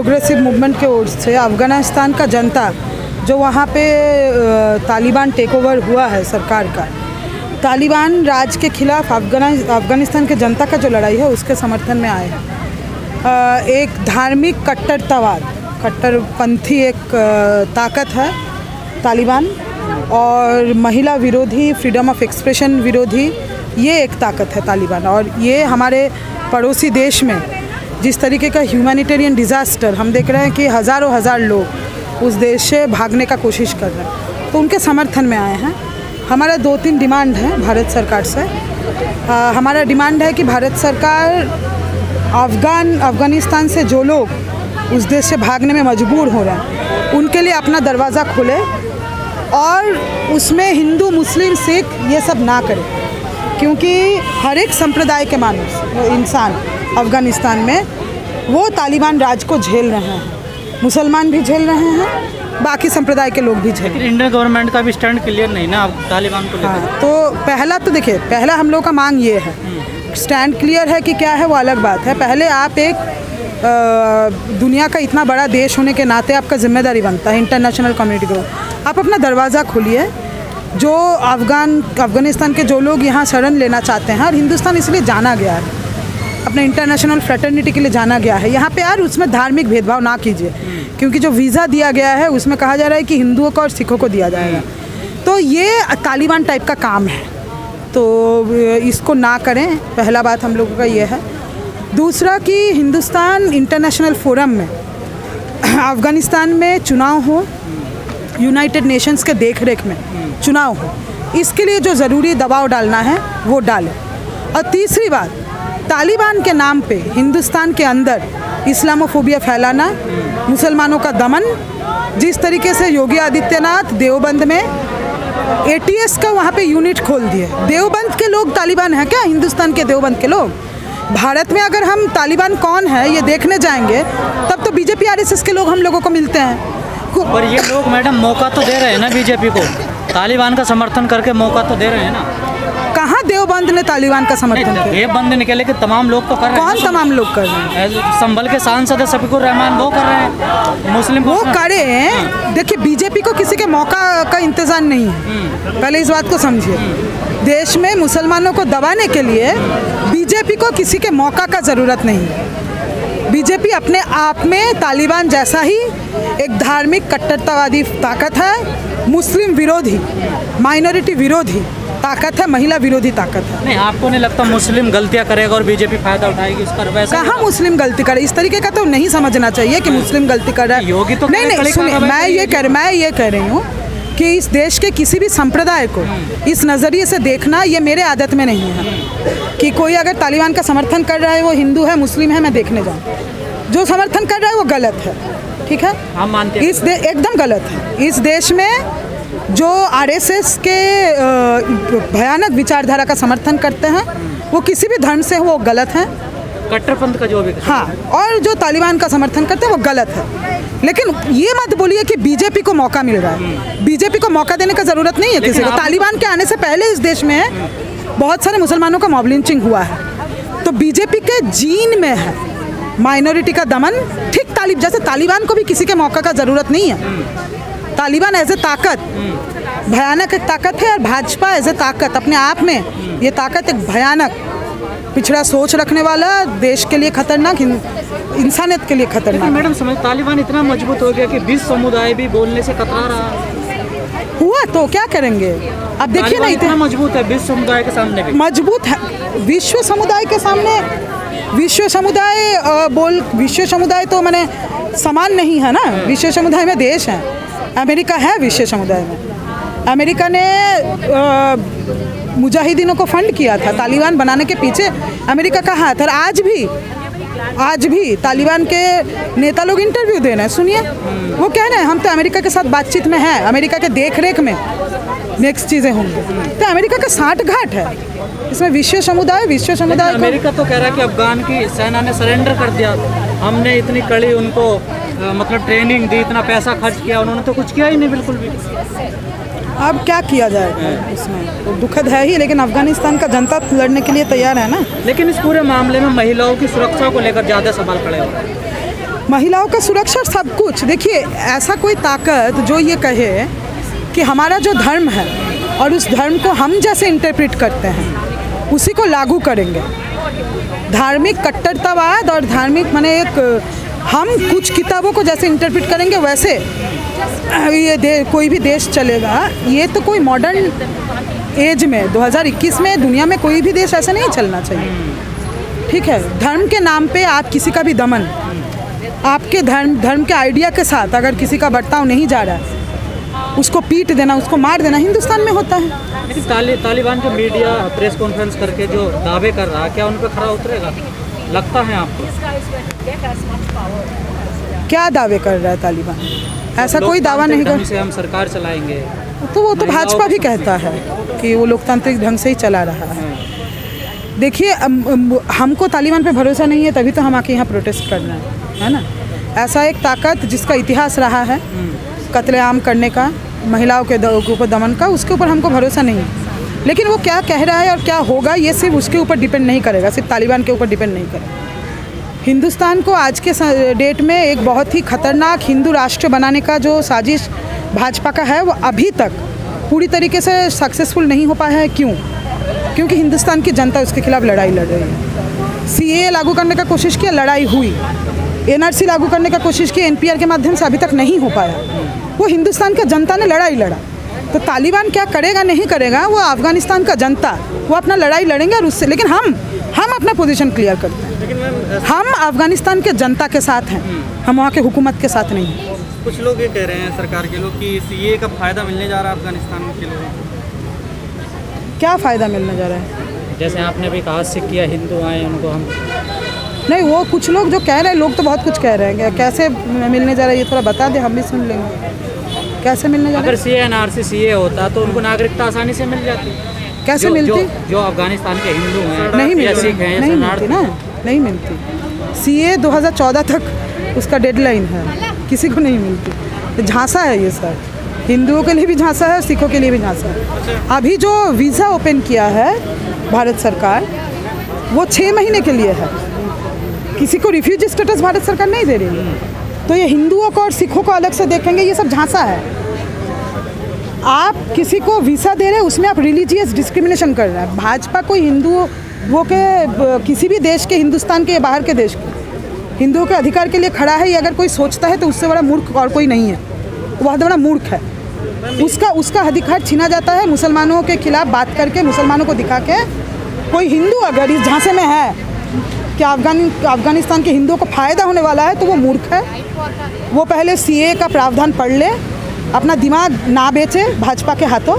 Progressive movement के ओर से अफ़गानिस्तान का जनता जो वहाँ पे तालिबान टेक ओवर हुआ है सरकार का, तालिबान राज के खिलाफ अफ़गानिस्तान के जनता का जो लड़ाई है उसके समर्थन में आए हैं। एक धार्मिक कट्टरतावाद, कट्टरपंथी एक ताकत है तालिबान, और महिला विरोधी, फ्रीडम ऑफ एक्सप्रेशन विरोधी, ये एक ताकत है तालिबान। और ये हमारे पड़ोसी देश में जिस तरीके का ह्यूमैनिटेरियन डिज़ास्टर हम देख रहे हैं कि हज़ार लोग उस देश से भागने का कोशिश कर रहे हैं, तो उनके समर्थन में आए हैं। हमारा 2-3 डिमांड है भारत सरकार से। हमारा डिमांड है कि भारत सरकार अफ़गानिस्तान से जो लोग उस देश से भागने में मजबूर हो रहे हैं उनके लिए अपना दरवाज़ा खोले, और उसमें हिंदू, मुस्लिम, सिख ये सब ना करे, क्योंकि हर एक संप्रदाय के इंसान अफ़गानिस्तान में वो तालिबान राज को झेल रहे हैं। मुसलमान भी झेल रहे हैं, बाकी संप्रदाय के लोग भी झेल रहे हैं। इंडियन गवर्नमेंट का भी स्टैंड क्लियर नहीं ना अब तालिबान को लेकर। हाँ, तो पहला हम लोग का मांग ये है, स्टैंड क्लियर है कि क्या है वो अलग बात है। पहले आप एक दुनिया का इतना बड़ा देश होने के नाते आपका जिम्मेदारी बनता है इंटरनेशनल कम्युनिटी को, आप अपना दरवाज़ा खोलिए। जो अफ़गानिस्तान के जो लोग यहाँ शरण लेना चाहते हैं, और हिंदुस्तान इसलिए जाना गया है, अपने इंटरनेशनल फ्रेटर्निटी के लिए जाना गया है यहाँ पे, यार उसमें धार्मिक भेदभाव ना कीजिए, क्योंकि जो वीज़ा दिया गया है उसमें कहा जा रहा है कि हिंदुओं को और सिखों को दिया जाएगा, तो ये तालिबान टाइप का काम है, तो इसको ना करें। पहला बात हम लोगों का ये है। दूसरा कि हिंदुस्तान इंटरनेशनल फोरम में अफ़गानिस्तान में चुनाव हो, यूनाइटेड नेशंस के देख रेख में चुनाव हो, इसके लिए जो ज़रूरी दबाव डालना है वो डालें। और तीसरी बात, तालिबान के नाम पे हिंदुस्तान के अंदर इस्लामोफोबिया फैलाना, मुसलमानों का दमन, जिस तरीके से योगी आदित्यनाथ देवबंद में ATS का वहाँ पे यूनिट खोल दिए। देवबंद के लोग तालिबान हैं क्या? हिंदुस्तान के देवबंद के लोग। भारत में अगर हम तालिबान कौन है ये देखने जाएंगे तब तो बीजेपी RSS के लोग हम लोगों को मिलते हैं। पर ये लोग मैडम मौका तो दे रहे हैं ना बीजेपी को, तालिबान का समर्थन करके मौका तो दे रहे हैं ना। कहाँ देवबंद ने तालिबान का समर्थन किया? देवबंद निकले कि तमाम लोग तो कर रहे हैं। कौन तमाम लोग कर रहे हैं? संभल के सांसद है शफीकुर रहमान, वो कर रहे हैं। मुस्लिम वो करे हैं। देखिए, बीजेपी को किसी के मौका का इंतजार नहीं है, पहले इस बात को समझिए। देश में मुसलमानों को दबाने के लिए बीजेपी को किसी के मौका का ज़रूरत नहीं है। बीजेपी अपने आप में तालिबान जैसा ही एक धार्मिक कट्टरतावादी ताकत है, मुस्लिम विरोधी, माइनॉरिटी विरोधी ताकत है, महिला विरोधी ताकत है। नहीं, आपको नहीं लगता मुस्लिम गलतियां करेगा और बीजेपी फायदा उठाएगी इसका? वैसा कहाँ मुस्लिम गलती करे? इस तरीके का तो नहीं समझना चाहिए कि मुस्लिम गलती कर रहा है। योगी तो नहीं, सुनिए, मैं ये कह रही हूँ कि इस देश के किसी भी संप्रदाय को इस नज़रिए से देखना ये मेरे आदत में नहीं है कि कोई अगर तालिबान का समर्थन कर रहा है वो हिंदू है, मुस्लिम है, मैं देखने जाऊँ। जो समर्थन कर रहा है वो गलत है, ठीक है, हम मानते हैं। एकदम गलत है। इस देश में जो RSS के भयानक विचारधारा का समर्थन करते हैं वो किसी भी धर्म से वो गलत हैं, कट्टरपंथ का जो भी, हाँ, और जो तालिबान का समर्थन करते हैं वो गलत है। लेकिन ये मत बोलिए कि बीजेपी को मौका मिल रहा है। बीजेपी को मौका देने का ज़रूरत नहीं है किसी को। तालिबान के आने से पहले इस देश में बहुत सारे मुसलमानों का मॉब लिंचिंग हुआ है, तो बीजेपी के जीन में है माइनॉरिटी का दमन। ठीक जैसे तालिबान को भी किसी के मौका का ज़रूरत नहीं है। तालिबान एज ए ताकत भयानक एक ताकत है, और भाजपा एज ए ताकत अपने आप में ये ताकत एक भयानक पिछड़ा सोच रखने वाला, देश के लिए खतरनाक, इंसानियत के लिए खतरनाक। मैडम समझ, तालिबान इतना मजबूत हो गया कि विश्व समुदाय भी बोलने से कतरा रहा हुआ, तो क्या करेंगे? अब देखिए ना, इतना मजबूत है विश्व समुदाय के सामने भी। मजबूत है विश्व समुदाय के सामने। विश्व समुदाय तो मैंने समान नहीं है ना। विश्व समुदाय में देश हैं, अमेरिका है विश्व समुदाय में। अमेरिका ने मुजाहिदीनों को फंड किया था, तालिबान बनाने के पीछे अमेरिका का हाथ है। आज भी तालिबान के नेता लोग इंटरव्यू दे रहे हैं, सुनिए, वो कह रहे हैं हम तो अमेरिका के साथ बातचीत में हैं, अमेरिका के देख रेख में नेक्स्ट चीज़ें होंगी। तो अमेरिका का साठ घाट है इसमें। विश्व समुदाय अमेरिका तो कह रहा है कि अफगान की सेना ने सरेंडर कर दिया, हमने इतनी कड़ी उनको मतलब ट्रेनिंग दी, इतना पैसा खर्च किया, उन्होंने तो कुछ किया ही नहीं बिल्कुल भी। अब क्या किया जाएगा इसमें? तो दुखद है ही, लेकिन अफगानिस्तान का जनता लड़ने के लिए तैयार है ना। लेकिन इस पूरे मामले में महिलाओं की सुरक्षा को लेकर ज़्यादा सवाल खड़े हो रहे हैं। महिलाओं का सुरक्षा सब कुछ। देखिए, ऐसा कोई ताकत जो ये कहे कि हमारा जो धर्म है और उस धर्म को हम जैसे इंटरप्रेट करते हैं उसी को लागू करेंगे। धार्मिक कट्टरतावाद और धार्मिक माने एक हम कुछ किताबों को जैसे इंटरप्रेट करेंगे वैसे ये कोई भी देश चलेगा। ये तो कोई मॉडर्न एज में 2021 में दुनिया में कोई भी देश ऐसा नहीं चलना चाहिए। ठीक है, धर्म के नाम पे आप किसी का भी दमन, आपके धर्म के आइडिया के साथ अगर किसी का बर्ताव नहीं जा रहा है, उसको पीट देना, उसको मार देना हिंदुस्तान में होता है। लेकिन तालिबान जो मीडिया प्रेस कॉन्फ्रेंस करके जो दावे कर रहा है, क्या उन पर खरा उतरेगा लगता है आपको? क्या दावे कर रहा है तालिबान? ऐसा कोई दावा नहीं कर। से हम सरकार चलाएंगे, तो वो तो भाजपा भी कहता है कि वो लोकतांत्रिक ढंग से ही चला रहा है। देखिए, हमको तालिबान पे भरोसा नहीं है, तभी तो हम आके यहाँ प्रोटेस्ट कर रहे हैं, है ना। ऐसा एक ताकत जिसका इतिहास रहा है कत्लेआम करने का, महिलाओं के ऊपर दमन का, उसके ऊपर हमको भरोसा नहीं है। लेकिन वो क्या कह रहा है और क्या होगा ये सिर्फ उसके ऊपर डिपेंड नहीं करेगा, सिर्फ तालिबान के ऊपर डिपेंड नहीं करेगा। हिंदुस्तान को आज के डेट में एक बहुत ही खतरनाक हिंदू राष्ट्र बनाने का जो साजिश भाजपा का है वो अभी तक पूरी तरीके से सक्सेसफुल नहीं हो पाया है। क्यों? क्योंकि हिंदुस्तान की जनता उसके खिलाफ लड़ाई लड़ रही है। सीएए लागू करने का कोशिश किया, लड़ाई हुई। एनआरसी लागू करने का कोशिश की, एनपीआर के माध्यम से अभी तक नहीं हो पाया। वो हिंदुस्तान का जनता ने लड़ाई लड़ा। तो तालिबान क्या करेगा नहीं करेगा, वो अफगानिस्तान का जनता वो अपना लड़ाई लड़ेंगे और उससे। लेकिन हम अपना पोजीशन क्लियर करते हैं। हम अफगानिस्तान के जनता के साथ हैं, हम वहाँ के हुकूमत के साथ नहीं हैं। कुछ लोग ये कह रहे हैं, सरकार के लोग, कि सीएए का फ़ायदा मिलने जा रहा है अफगानिस्तान के लोगों को। क्या फ़ायदा मिलने जा रहा है? जैसे आपने भी कहा सिख या हिंदू आए उनको हम नहीं, वो कुछ लोग जो कह रहे हैं, लोग तो बहुत कुछ कह रहे हैं। कैसे मिलने जा रहा है ये थोड़ा बता दे, हम भी सुन लेंगे। कैसे मिलने जा रहा है? अगर सीएनआरसी सीए होता तो उनको नागरिकता आसानी से मिल जाती। कैसे मिलती? जो अफगानिस्तान के हिंदू हैं, नहीं मिलती, सिख हैं, नहीं मिलती ना, नहीं मिलती। सीए 2014 तक उसका डेडलाइन है, किसी को नहीं मिलती। तो झांसा है ये सर, हिंदुओं के लिए भी झांसा है, सिखों के लिए भी झांसा है। अभी जो वीज़ा ओपन किया है भारत सरकार, वो 6 महीने के लिए है। किसी को रिफ्यूजी स्टेटस भारत सरकार नहीं दे रही है। तो ये हिंदुओं को और सिखों को अलग से देखेंगे, ये सब झांसा है। आप किसी को वीज़ा दे रहे हैं, उसमें आप रिलीजियस डिस्क्रिमिनेशन कर रहे हैं। भाजपा कोई हिंदुओं के किसी भी देश के, हिंदुस्तान के या बाहर के देश के हिंदुओं के अधिकार के लिए खड़ा है। ये अगर कोई सोचता है तो उससे बड़ा मूर्ख और कोई नहीं है, वो बहुत बड़ा मूर्ख है। उसका अधिकार छीना जाता है मुसलमानों के खिलाफ बात करके, मुसलमानों को दिखा के। कोई हिंदू अगर इस झांसे में है कि अफगानिस्तान के हिंदुओं को फ़ायदा होने वाला है तो वो मूर्ख है। वो पहले सीएए का प्रावधान पढ़ ले, अपना दिमाग ना बेचे भाजपा के हाथों,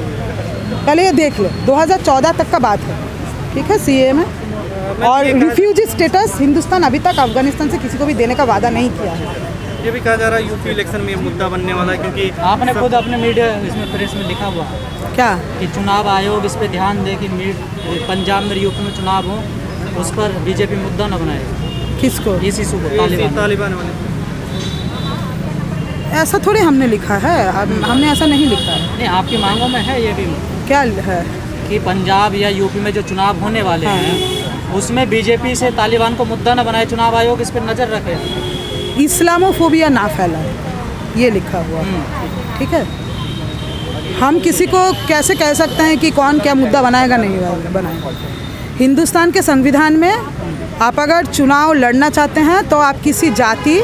पहले ये देख ले। 2014 तक का बात है, ठीक है, सीएए में। और रिफ्यूजी स्टेटस हिंदुस्तान अभी तक अफगानिस्तान से किसी को भी देने का वादा नहीं किया है। ये भी कहा जा रहा है यूपी इलेक्शन में मुद्दा बनने वाला है, क्योंकि आपने खुद अपने मीडिया इसमें प्रेस में लिखा हुआ क्या कि चुनाव आयोग इस पर ध्यान दे कि पंजाब में यूपी में चुनाव हो, उस पर बीजेपी मुद्दा न बनाए। किसको? इस इशू को, तालिबान वाले। ऐसा थोड़ी हमने लिखा है, हमने ऐसा नहीं लिखा है। नहीं, आपकी मांगों में है ये भी क्या है कि पंजाब या यूपी में जो चुनाव होने वाले हैं उसमें बीजेपी से तालिबान को मुद्दा न बनाए, चुनाव आयोग इस पर नज़र रखे, इस्लामोफोबिया ना फैलाए, ये लिखा हुआ। ठीक है, हम किसी को कैसे कह सकते हैं कि कौन क्या मुद्दा बनाएगा नहीं बनाएगा। हिंदुस्तान के संविधान में आप अगर चुनाव लड़ना चाहते हैं तो आप किसी जाति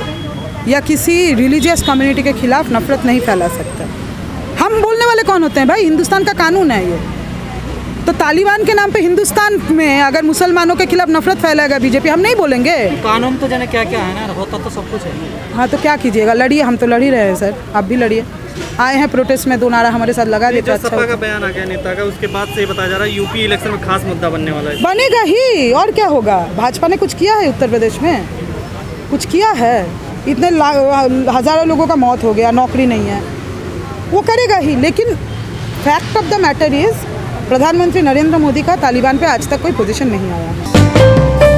या किसी रिलीजियस कम्युनिटी के खिलाफ नफरत नहीं फैला सकते। हम बोलने वाले कौन होते हैं भाई? हिंदुस्तान का कानून है ये। तो तालिबान के नाम पे हिंदुस्तान में अगर मुसलमानों के खिलाफ नफरत फैलाएगा बीजेपी, हम नहीं बोलेंगे। कानून तो जाने क्या क्या है ना, होता तो सब कुछ है। हाँ, तो क्या कीजिएगा, लड़िए, हम तो लड़ ही रहे हैं सर, आप भी लड़िए। आए हैं प्रोटेस्ट में, 2 नारा हमारे साथ लगा देते। अच्छा, सपा का बयान आ गया नेता का, उसके बाद से ये बताया जा रहा है यूपी इलेक्शन में खास मुद्दा बनने वाला है। बनेगा ही, और क्या होगा। भाजपा ने कुछ किया है उत्तर प्रदेश में? कुछ किया है? इतने हज़ारों लोगों का मौत हो गया, नौकरी नहीं है, वो करेगा ही। लेकिन fact of the matter is प्रधानमंत्री नरेंद्र मोदी का तालिबान पे आज तक कोई पोजीशन नहीं आया है।